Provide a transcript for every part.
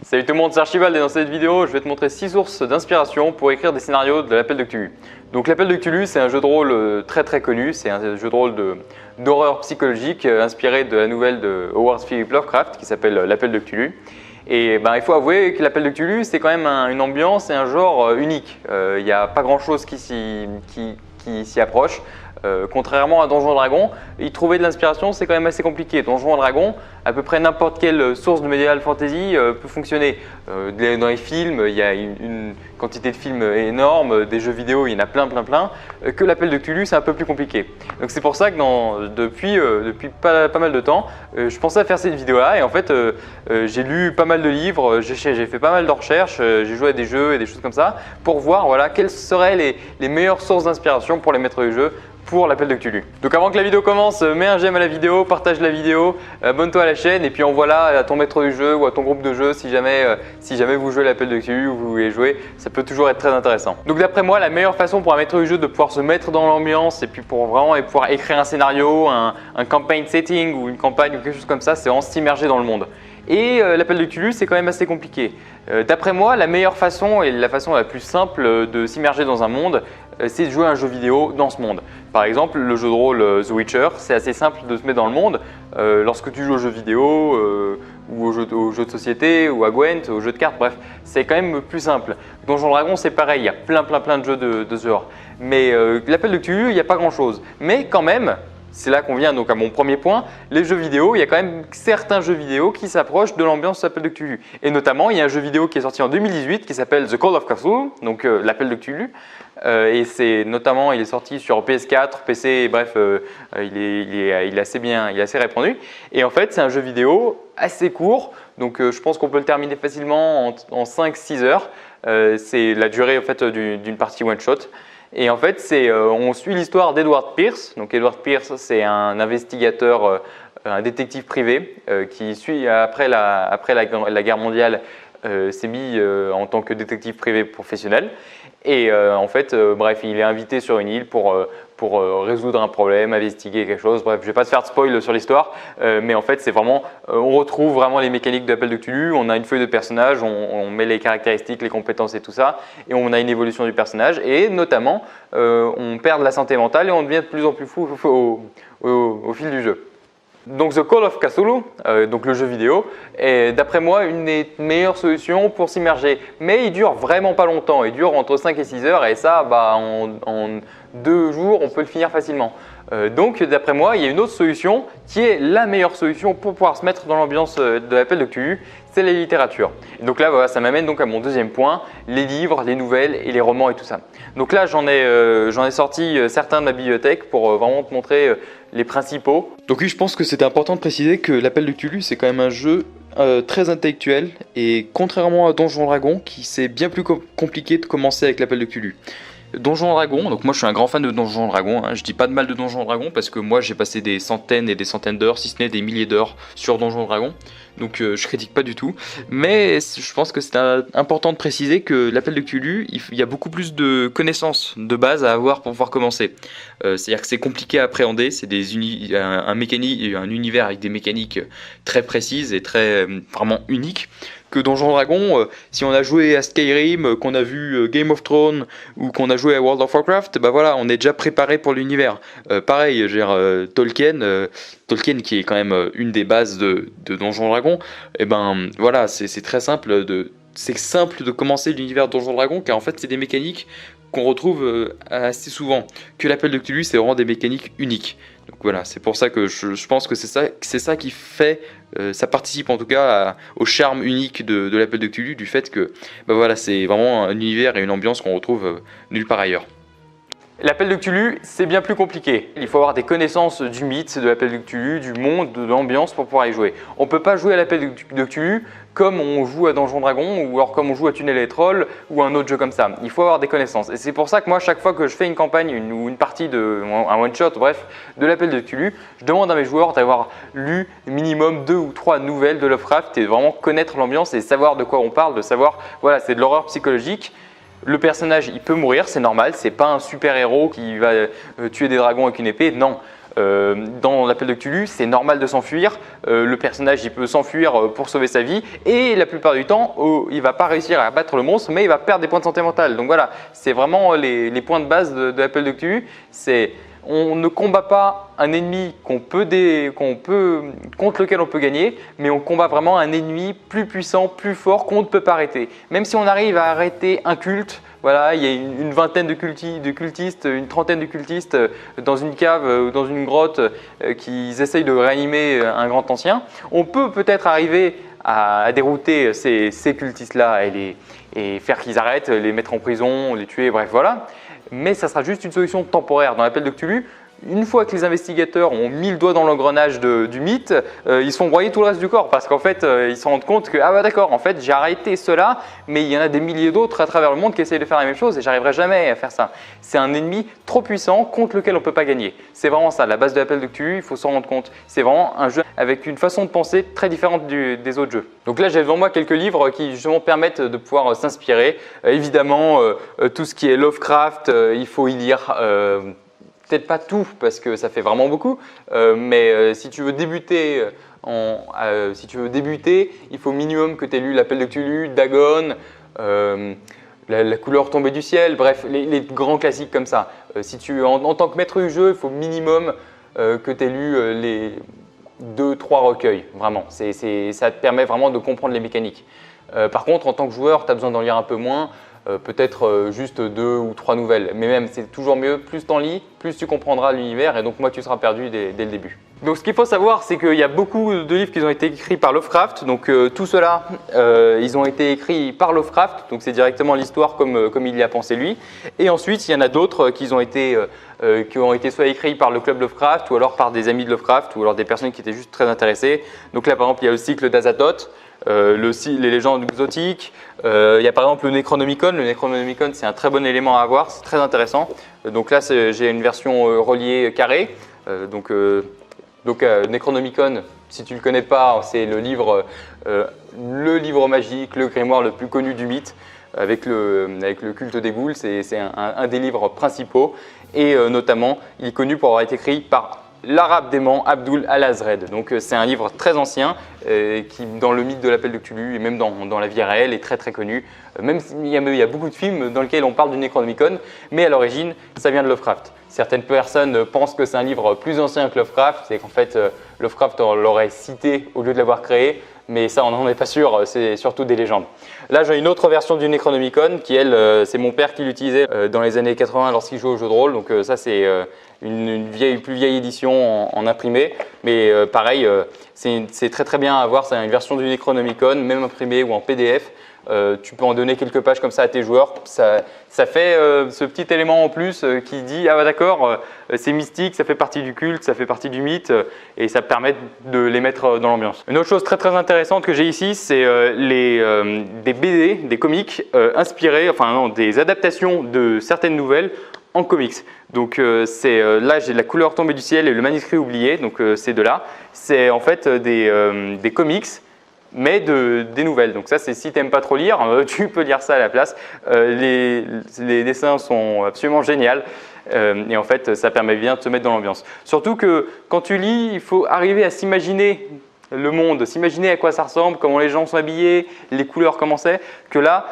Salut tout le monde, c'est Archibald et dans cette vidéo, je vais te montrer 6 sources d'inspiration pour écrire des scénarios de l'Appel de Cthulhu. Donc l'Appel de Cthulhu, c'est un jeu de rôle très connu, c'est un jeu de rôle d'horreur psychologique inspiré de la nouvelle de Howard Philip Lovecraft qui s'appelle l'Appel de Cthulhu. Et il faut avouer que l'Appel de Cthulhu, c'est quand même une ambiance et un genre unique. Il n'y a pas grand chose qui s'y approche. Contrairement à Donjons & Dragons, y trouver de l'inspiration c'est quand même assez compliqué. Donjons & Dragons, à peu près n'importe quelle source de medieval fantasy peut fonctionner. Dans les films, il y a une quantité de films énorme, des jeux vidéo, il y en a plein. Que l'Appel de Cthulhu, c'est un peu plus compliqué. Donc c'est pour ça que depuis pas mal de temps, je pensais à faire cette vidéo-là et en fait j'ai lu pas mal de livres, j'ai fait pas mal de recherches, j'ai joué à des jeux et des choses comme ça pour voir quelles seraient les meilleures sources d'inspiration pour les maîtres du jeu pour l'Appel de Cthulhu. Donc avant que la vidéo commence, mets un j'aime à la vidéo, partage la vidéo, abonne-toi à la chaîne et puis envoie-la à ton maître du jeu ou à ton groupe de jeu si jamais vous jouez l'Appel de Cthulhu ou vous voulez jouer, ça peut toujours être très intéressant. Donc d'après moi, la meilleure façon pour un maître du jeu de pouvoir se mettre dans l'ambiance et puis pour vraiment pouvoir écrire un scénario, un campaign setting ou une campagne ou quelque chose comme ça, c'est vraiment s'immerger dans le monde. Et l'Appel de Cthulhu, c'est quand même assez compliqué. D'après moi, la meilleure façon et la façon la plus simple de s'immerger dans un monde, c'est de jouer à un jeu vidéo dans ce monde. Par exemple, le jeu de rôle The Witcher, c'est assez simple de se mettre dans le monde. Lorsque tu joues aux jeux vidéo ou aux jeux de société ou à Gwent, aux jeux de cartes, bref, c'est quand même plus simple. Donjons & Dragons, c'est pareil, il y a plein de jeux de ce genre. Mais l'Appel de Cthulhu, il n'y a pas grand chose. Mais quand même, c'est là qu'on vient donc à mon premier point, les jeux vidéo, il y a quand même certains jeux vidéo qui s'approchent de l'ambiance de l'Appel de Cthulhu. Et notamment, il y a un jeu vidéo qui est sorti en 2018 qui s'appelle The Call of Cthulhu, donc l'Appel de Cthulhu. Et il est sorti sur PS4, PC, bref, il est assez répandu. Et en fait, c'est un jeu vidéo assez court, donc je pense qu'on peut le terminer facilement en 5-6 heures. C'est la durée en fait, d'une partie one-shot. Et en fait, on suit l'histoire d'Edward Pierce. Donc Edward Pierce, c'est un investigateur, un détective privé qui suit après la guerre mondiale, s'est mis en tant que détective privé professionnel. Et en fait, bref, il est invité sur une île pour résoudre un problème, investiguer quelque chose. Bref, je ne vais pas te faire de spoil sur l'histoire, mais en fait, c'est vraiment, on retrouve vraiment les mécaniques de l'Appel de Cthulhu. On a une feuille de personnage, on met les caractéristiques, les compétences et tout ça, et on a une évolution du personnage. Et notamment, on perd de la santé mentale et on devient de plus en plus fou au fil du jeu. Donc The Call of Cthulhu, donc le jeu vidéo, est d'après moi une des meilleures solutions pour s'immerger. Mais il dure vraiment pas longtemps, il dure entre 5 et 6 heures et ça, en 2 jours, on peut le finir facilement. Donc d'après moi, il y a une autre solution qui est la meilleure solution pour pouvoir se mettre dans l'ambiance de l'Appel de Cthulhu, c'est la littérature. Et donc là, voilà, ça m'amène donc à mon deuxième point, les livres, les nouvelles et les romans et tout ça. Donc là, j'en ai sorti certains de ma bibliothèque pour vraiment te montrer les principaux. Donc oui, je pense que c'était important de préciser que l'Appel de Cthulhu, c'est quand même un jeu très intellectuel et contrairement à Donjons & Dragons, qui c'est bien plus compliqué de commencer avec l'Appel de Cthulhu. Donjons & Dragons, donc moi je suis un grand fan de Donjons & Dragons, hein. Je dis pas de mal de Donjons & Dragons parce que moi j'ai passé des centaines et des centaines d'heures, si ce n'est des milliers d'heures sur Donjons & Dragons, donc je critique pas du tout, mais je pense que c'est important de préciser que l'Appel de Cthulhu, il y a beaucoup plus de connaissances de base à avoir pour pouvoir commencer. C'est-à-dire que c'est compliqué à appréhender, c'est un univers avec des mécaniques très précises et très vraiment uniques. Que Donjons & Dragons, si on a joué à Skyrim, qu'on a vu Game of Thrones ou qu'on a joué à World of Warcraft, bah voilà, on est déjà préparé pour l'univers. Pareil, Tolkien qui est quand même une des bases de Donjons & Dragons, et ben voilà, c'est très simple c'est simple de commencer l'univers de Donjons & Dragons car en fait c'est des mécaniques qu'on retrouve assez souvent. Que l'Appel de Cthulhu, c'est vraiment des mécaniques uniques. Donc voilà, c'est pour ça que je pense que c'est ça qui fait, ça participe en tout cas au charme unique de l'Appel de Cthulhu, du fait que bah voilà, c'est vraiment un univers et une ambiance qu'on retrouve nulle part ailleurs. L'Appel de Cthulhu, c'est bien plus compliqué. Il faut avoir des connaissances du mythe de l'Appel de Cthulhu, du monde, de l'ambiance pour pouvoir y jouer. On ne peut pas jouer à l'Appel de Cthulhu comme on joue à Donjons & Dragons ou alors comme on joue à Tunnel et Trolls ou un autre jeu comme ça. Il faut avoir des connaissances. Et c'est pour ça que moi, chaque fois que je fais une campagne ou une partie un one-shot, bref, de l'Appel de Cthulhu, je demande à mes joueurs d'avoir lu minimum 2 ou 3 nouvelles de Lovecraft et de vraiment connaître l'ambiance et savoir de quoi on parle, de savoir, voilà, c'est de l'horreur psychologique. Le personnage, il peut mourir, c'est normal, c'est pas un super héros qui va tuer des dragons avec une épée, non. dans l'appel de Cthulhu, c'est normal de s'enfuir. Le personnage il peut s'enfuir pour sauver sa vie et la plupart du temps, il ne va pas réussir à abattre le monstre, mais il va perdre des points de santé mentale. Donc voilà, c'est vraiment les points de base de l'appel de Cthulhu. On ne combat pas un ennemi contre lequel on peut gagner, mais on combat vraiment un ennemi plus puissant, plus fort qu'on ne peut pas arrêter. Même si on arrive à arrêter un culte, voilà, il y a une vingtaine de cultistes, une trentaine de cultistes dans une cave ou dans une grotte qui essayent de réanimer un grand ancien, on peut peut-être arriver à dérouter ces cultistes-là et faire qu'ils arrêtent, les mettre en prison, les tuer, bref, voilà. Mais ça sera juste une solution temporaire. Dans l'appel de Cthulhu, une fois que les investigateurs ont mis le doigt dans l'engrenage du mythe, ils se font broyer tout le reste du corps parce qu'en fait, ils se rendent compte que, ah bah d'accord, en fait, j'ai arrêté cela, mais il y en a des milliers d'autres à travers le monde qui essayent de faire la même chose et j'arriverai jamais à faire ça. C'est un ennemi trop puissant contre lequel on ne peut pas gagner. C'est vraiment ça, la base de l'appel de Cthulhu, il faut s'en rendre compte. C'est vraiment un jeu avec une façon de penser très différente des autres jeux. Donc là, j'ai devant moi quelques livres qui justement permettent de pouvoir s'inspirer. Évidemment, tout ce qui est Lovecraft, il faut y lire. Peut-être pas tout parce que ça fait vraiment beaucoup, mais si tu veux débuter, il faut minimum que tu aies lu l'appel de Cthulhu, Dagon, la couleur tombée du ciel, bref, les grands classiques comme ça. En tant que maître du jeu, il faut minimum que tu aies lu les 2-3 recueils, vraiment. Ça te permet vraiment de comprendre les mécaniques. Par contre, en tant que joueur, tu as besoin d'en lire un peu moins. Peut-être juste 2 ou 3 nouvelles. Mais même, c'est toujours mieux, plus tu en lis, plus tu comprendras l'univers et donc moins tu seras perdu dès le début. Donc ce qu'il faut savoir, c'est qu'il y a beaucoup de livres qui ont été écrits par Lovecraft. Donc tout cela, ils ont été écrits par Lovecraft. Donc c'est directement l'histoire comme il y a pensé lui. Et ensuite, il y en a d'autres qui ont été soit écrits par le club Lovecraft ou alors par des amis de Lovecraft ou alors des personnes qui étaient juste très intéressées. Donc là, par exemple, il y a le cycle d'Azathoth. Les légendes exotiques, il y a par exemple le Necronomicon. Le Necronomicon, c'est un très bon élément à avoir, c'est très intéressant. Donc là, j'ai une version reliée carrée. Donc Necronomicon, si tu ne le connais pas, c'est le livre magique, le grimoire le plus connu du mythe, avec le culte des ghouls. C'est un des livres principaux et notamment, il est connu pour avoir été écrit par l'arabe dément Abdul al-Azred. Donc c'est un livre très ancien qui, dans le mythe de l'appel de Cthulhu et même dans la vie réelle, est très très connu. Même s'il y a beaucoup de films dans lesquels on parle du Necronomicon, mais à l'origine, ça vient de Lovecraft. Certaines personnes pensent que c'est un livre plus ancien que Lovecraft, c'est qu'en fait Lovecraft l'aurait cité au lieu de l'avoir créé, mais ça on n'en est pas sûr, c'est surtout des légendes. Là j'ai une autre version du Necronomicon qui elle, c'est mon père qui l'utilisait dans les années 80 lorsqu'il jouait au jeu de rôle, donc ça c'est une plus vieille édition en imprimé, mais pareil, c'est très très bien à avoir, c'est une version du Necronomicon, même imprimée ou en PDF. Tu peux en donner quelques pages comme ça à tes joueurs. Ça fait ce petit élément en plus qui dit « Ah bah d'accord, c'est mystique, ça fait partie du culte, ça fait partie du mythe et ça permet de les mettre dans l'ambiance. » Une autre chose très très intéressante que j'ai ici, c'est des BD, des comics inspirés, enfin non, des adaptations de certaines nouvelles en comics. Donc là j'ai La couleur tombée du ciel et Le manuscrit oublié, donc ces deux-là. C'est en fait des comics mais des nouvelles. Donc ça, c'est si tu n'aimes pas trop lire, tu peux lire ça à la place. Les dessins sont absolument géniaux et en fait, ça permet bien de se mettre dans l'ambiance. Surtout que quand tu lis, il faut arriver à s'imaginer le monde, s'imaginer à quoi ça ressemble, comment les gens sont habillés, les couleurs, comment c'est, que là,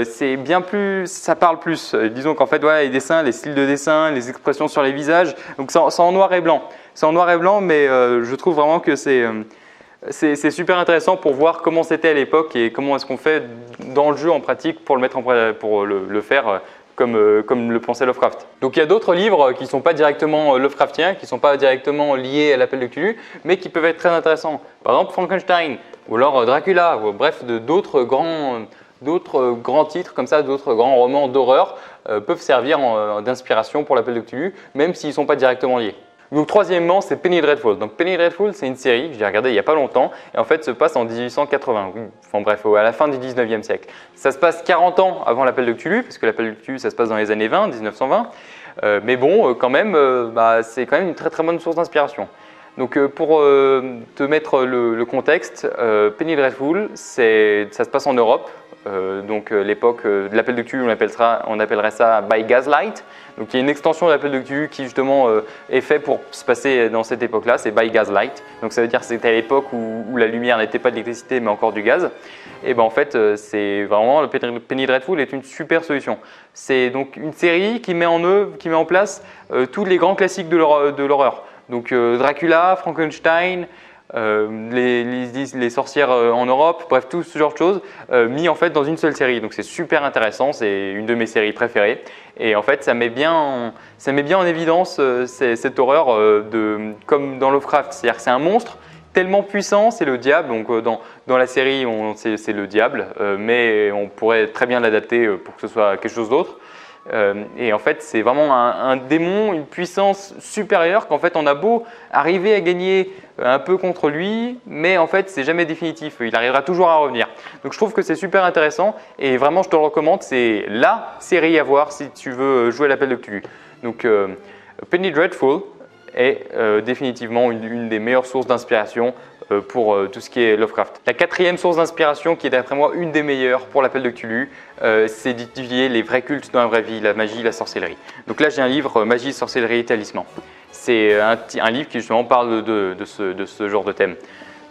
c'est bien plus, ça parle plus. Disons qu'en fait, voilà, les dessins, les styles de dessin, les expressions sur les visages, donc c'est en noir et blanc. C'est en noir et blanc, mais je trouve vraiment que c'est super intéressant pour voir comment c'était à l'époque et comment est-ce qu'on fait dans le jeu en pratique pour le faire comme le pensait Lovecraft. Donc il y a d'autres livres qui ne sont pas directement Lovecraftiens, qui ne sont pas directement liés à l'appel de Cthulhu, mais qui peuvent être très intéressants. Par exemple Frankenstein, ou alors Dracula, ou bref d'autres grands titres comme ça, d'autres grands romans d'horreur peuvent servir d'inspiration pour l'appel de Cthulhu, même s'ils ne sont pas directement liés. Donc troisièmement, c'est Penny Dreadful. Donc Penny Dreadful, c'est une série que j'ai regardée il n'y a pas longtemps et en fait se passe en 1880, enfin bref, à la fin du 19e siècle. Ça se passe 40 ans avant l'appel de Cthulhu, parce que l'appel de Cthulhu, ça se passe dans les années 20, 1920. Mais bon, quand même, c'est quand même une très très bonne source d'inspiration. Donc pour te mettre le contexte, Penny Dreadful, ça se passe en Europe, donc l'époque de l'appel de Cthulhu, on appellerait ça by Gaslight. Donc il y a une extension de l'appel de Cthulhu qui justement est fait pour se passer dans cette époque-là, c'est by Gaslight. Donc ça veut dire que c'était à l'époque où la lumière n'était pas de l'électricité mais encore du gaz. Et ben en fait c'est vraiment le Penny Dreadful est une super solution. C'est donc une série qui met en place tous les grands classiques de l'horreur. Donc Dracula, Frankenstein, les sorcières en Europe, bref tout ce genre de choses mis en fait dans une seule série. Donc c'est super intéressant, c'est une de mes séries préférées. Et en fait ça met bien en évidence cette horreur comme dans Lovecraft, c'est-à-dire que c'est un monstre tellement puissant, c'est le diable. Donc dans la série c'est le diable, mais on pourrait très bien l'adapter pour que ce soit quelque chose d'autre. Et en fait, c'est vraiment un démon, une puissance supérieure qu'en fait on a beau arriver à gagner un peu contre lui, mais en fait c'est jamais définitif, il arrivera toujours à revenir. Donc je trouve que c'est super intéressant et vraiment je te le recommande, c'est la série à voir si tu veux jouer à l'appel de Cthulhu. Donc Penny Dreadful est définitivement une des meilleures sources d'inspiration pour tout ce qui est Lovecraft. La quatrième source d'inspiration, qui est d'après moi une des meilleures pour l'appel de Cthulhu, c'est d'étudier les vrais cultes dans la vraie vie, la magie, la sorcellerie. Donc là j'ai un livre, Magie, sorcellerie et talisman. C'est un livre qui justement parle de ce genre de thème.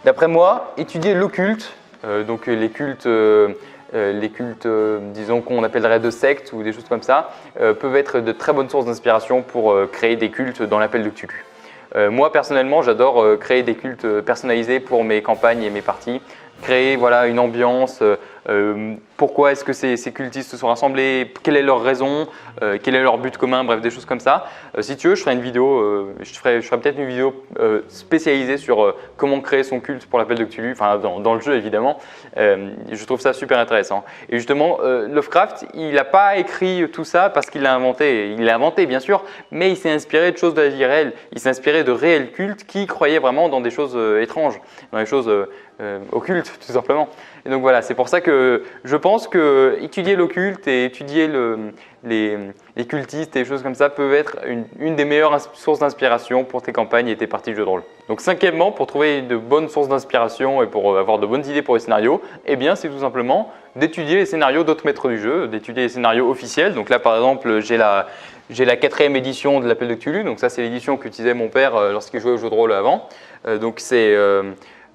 D'après moi, étudier l'occulte, donc les cultes, disons qu'on appellerait de sectes ou des choses comme ça, peuvent être de très bonnes sources d'inspiration pour créer des cultes dans l'appel de Cthulhu. Moi personnellement, j'adore créer des cultes personnalisés pour mes campagnes et mes parties, créer voilà, une ambiance, pourquoi est-ce que ces cultistes se sont rassemblés, quelle est leur raison, quel est leur but commun, bref des choses comme ça. Si tu veux, je ferai une vidéo, je ferai peut-être une vidéo spécialisée sur comment créer son culte pour l'appel de Cthulhu, enfin dans le jeu évidemment. Je trouve ça super intéressant. Et justement, Lovecraft, il n'a pas écrit tout ça parce qu'il l'a inventé. Il l'a inventé bien sûr, mais il s'est inspiré de choses de la vie réelle. Il s'est inspiré de réels cultes qui croyaient vraiment dans des choses étranges, dans des choses occultes tout simplement. Et donc voilà, c'est pour ça que je pense que étudier l'occulte et étudier les cultistes et des choses comme ça peuvent être une des meilleures sources d'inspiration pour tes campagnes et tes parties de jeux de rôle. Donc cinquièmement, pour trouver de bonnes sources d'inspiration et pour avoir de bonnes idées pour les scénarios, eh bien c'est tout simplement d'étudier les scénarios d'autres maîtres du jeu, d'étudier les scénarios officiels. Donc là par exemple, j'ai la 4e édition de l'appel de Cthulhu, donc ça c'est l'édition qu'utilisait mon père lorsqu'il jouait au jeu de rôle avant. Donc c'est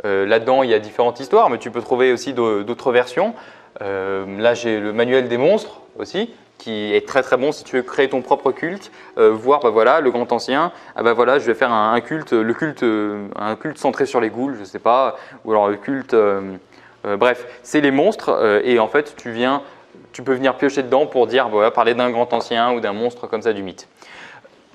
là-dedans, il y a différentes histoires, mais tu peux trouver aussi d'autres versions. Là, j'ai le manuel des monstres aussi, qui est très très bon si tu veux créer ton propre culte, voir voilà, le grand ancien, voilà, je vais faire un culte, un culte centré sur les ghouls, je sais pas, ou alors le culte, bref, c'est les monstres et en fait tu peux venir piocher dedans pour dire, voilà, parler d'un grand ancien ou d'un monstre comme ça du mythe.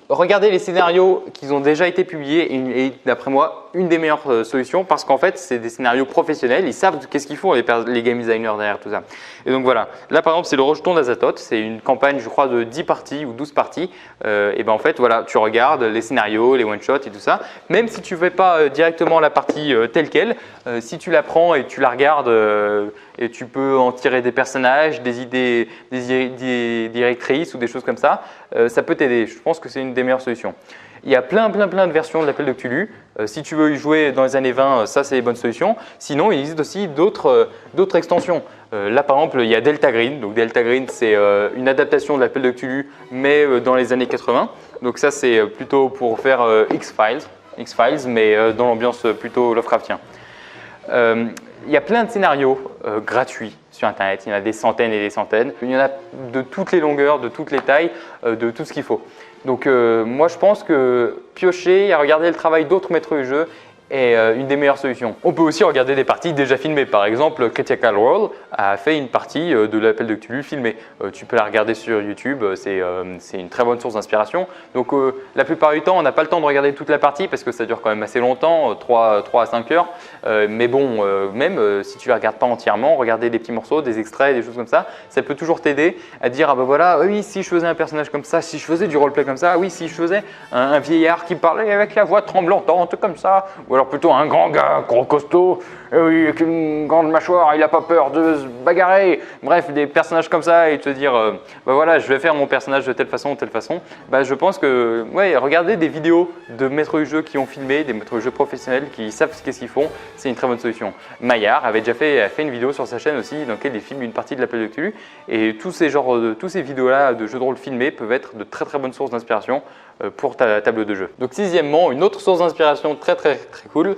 Regardez les scénarios qui ont déjà été publiés et d'après moi, une des meilleures solutions parce qu'en fait, c'est des scénarios professionnels, ils savent qu'est-ce qu'ils font les game designers derrière tout ça. Et donc voilà, là par exemple, c'est le Rejeton d'Azathoth, c'est une campagne je crois de 10 parties ou 12 parties. Et ben en fait, voilà, tu regardes les scénarios, les one-shots et tout ça. Même si tu ne fais pas directement la partie telle qu'elle, si tu la prends et tu la regardes et tu peux en tirer des personnages, des idées, des directrices ou des choses comme ça, ça peut t'aider. Je pense que c'est une des meilleures solutions. Il y a plein de versions de l'appel de Cthulhu. Si tu veux y jouer dans les années 20, ça c'est les bonnes solutions. Sinon, il existe aussi d'autres extensions. Là par exemple, il y a Delta Green. Donc Delta Green, c'est une adaptation de l'appel de Cthulhu, mais dans les années 80. Donc ça c'est plutôt pour faire X-Files, mais dans l'ambiance plutôt Lovecraftien. Il y a plein de scénarios gratuits sur Internet, il y en a des centaines et des centaines. Il y en a de toutes les longueurs, de toutes les tailles, de tout ce qu'il faut. Donc moi je pense que piocher et regarder le travail d'autres maîtres du jeu est une des meilleures solutions. On peut aussi regarder des parties déjà filmées. Par exemple, Critical Role a fait une partie de l'appel de Cthulhu filmée. Tu peux la regarder sur YouTube, c'est une très bonne source d'inspiration. Donc la plupart du temps, on n'a pas le temps de regarder toute la partie parce que ça dure quand même assez longtemps, 3 à 5 heures. Mais bon, même si tu ne la regardes pas entièrement, regarder des petits morceaux, des extraits, des choses comme ça peut toujours t'aider à dire ah ben voilà, oui, si je faisais un personnage comme ça, si je faisais du roleplay comme ça, oui, si je faisais un vieillard qui parlait avec la voix tremblante comme ça, ou alors plutôt un grand gars, gros costaud, oui, avec une grande mâchoire, il n'a pas peur de se bagarrer. Bref, des personnages comme ça et te dire bah voilà, je vais faire mon personnage de telle façon, telle façon. Bah, je pense que ouais, regardez des vidéos de maîtres du jeu qui ont filmé, des maîtres du jeu professionnels qui savent ce qu'ils font, c'est une très bonne solution. Maillard avait déjà fait une vidéo sur sa chaîne aussi dans laquelle il filme une partie de l'appel de Cthulhu et tous ces vidéos-là de jeux de rôle filmés peuvent être de très bonnes sources d'inspiration pour ta table de jeu. Donc sixièmement, une autre source d'inspiration très cool,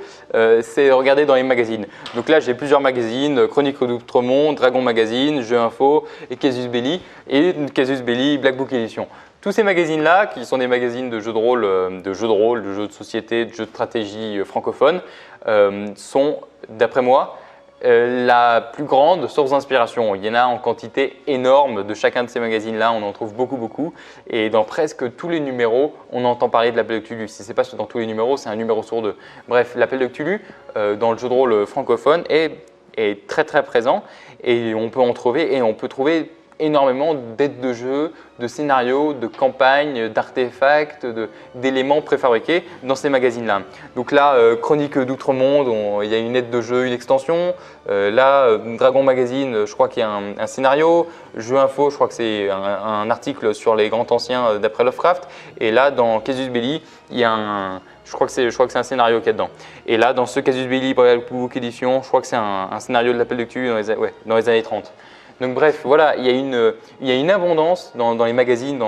c'est regarder dans les magazines. Donc là j'ai plusieurs magazines, Chroniques d'Outre-Monde, Dragon Magazine, Jeux Info et Casus Belli Black Book Edition. Tous ces magazines-là, qui sont des magazines de jeux de rôle, de jeux de société, de jeux de stratégie francophones, sont, d'après moi, la plus grande source d'inspiration. Il y en a en quantité énorme de chacun de ces magazines-là, on en trouve beaucoup. Et dans presque tous les numéros, on entend parler de l'appel de Cthulhu. Si ce n'est pas dans tous les numéros, c'est un numéro sur deux. Bref, l'appel de Cthulhu, dans le jeu de rôle francophone, est très présent. Et on peut en trouver, et on peut trouver énormément d'aides de jeu, de scénarios, de campagnes, d'artefacts, d'éléments préfabriqués dans ces magazines-là. Donc là, Chroniques d'Outre-Monde, il y a une aide de jeu, une extension. Là, Dragon Magazine, je crois qu'il y a un scénario. Jeux Info, je crois que c'est un article sur les grands anciens d'après Lovecraft. Et là, dans Casus Belli, il y a je crois que c'est un scénario qu'il y a dedans. Et là, dans ce Casus Belli, Black Book Edition, je crois que c'est un scénario de l'appel de Cthulhu dans les années 30. Donc bref, voilà, il y a une abondance dans les magazines,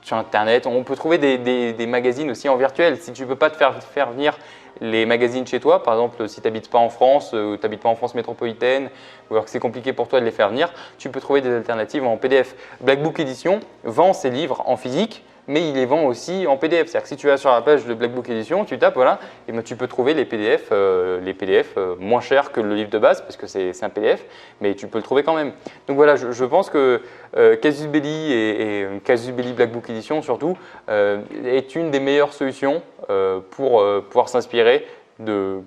sur Internet. On peut trouver des magazines aussi en virtuel. Si tu ne peux pas te faire venir les magazines chez toi, par exemple si tu n'habites pas en France, ou tu n'habites pas en France métropolitaine, ou alors que c'est compliqué pour toi de les faire venir, tu peux trouver des alternatives en PDF. Black Book Edition vend ses livres en physique, mais il les vend aussi en PDF. C'est-à-dire que si tu vas sur la page de Black Book Edition, tu tapes, voilà, et ben tu peux trouver les PDF moins chers que le livre de base, parce que c'est un PDF, mais tu peux le trouver quand même. Donc voilà, je pense que Casus Belli et Casus Belli Black Book Edition surtout est une des meilleures solutions pour pouvoir s'inspirer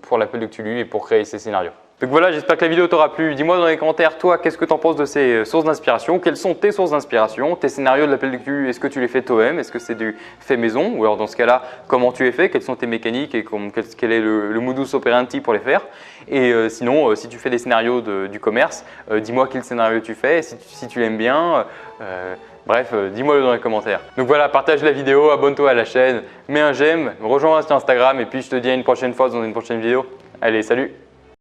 pour l'appel de Cthulhu et pour créer ces scénarios. Donc voilà, j'espère que la vidéo t'aura plu. Dis-moi dans les commentaires, toi, qu'est-ce que tu en penses de ces sources d'inspiration? Quelles sont tes sources d'inspiration? Tes scénarios de l'appel de Cthulhu, est-ce que tu les fais toi-même? Est-ce que c'est du fait maison? Ou alors dans ce cas-là, comment tu les fais? Quelles sont tes mécaniques et quel est le modus operandi pour les faire? Et sinon, si tu fais des scénarios du commerce, dis-moi quel scénario tu fais, si tu l'aimes bien. Bref, dis-moi dans les commentaires. Donc voilà, partage la vidéo, abonne-toi à la chaîne, mets un j'aime, rejoins-moi sur Instagram et puis je te dis à une prochaine fois dans une prochaine vidéo. Allez, salut!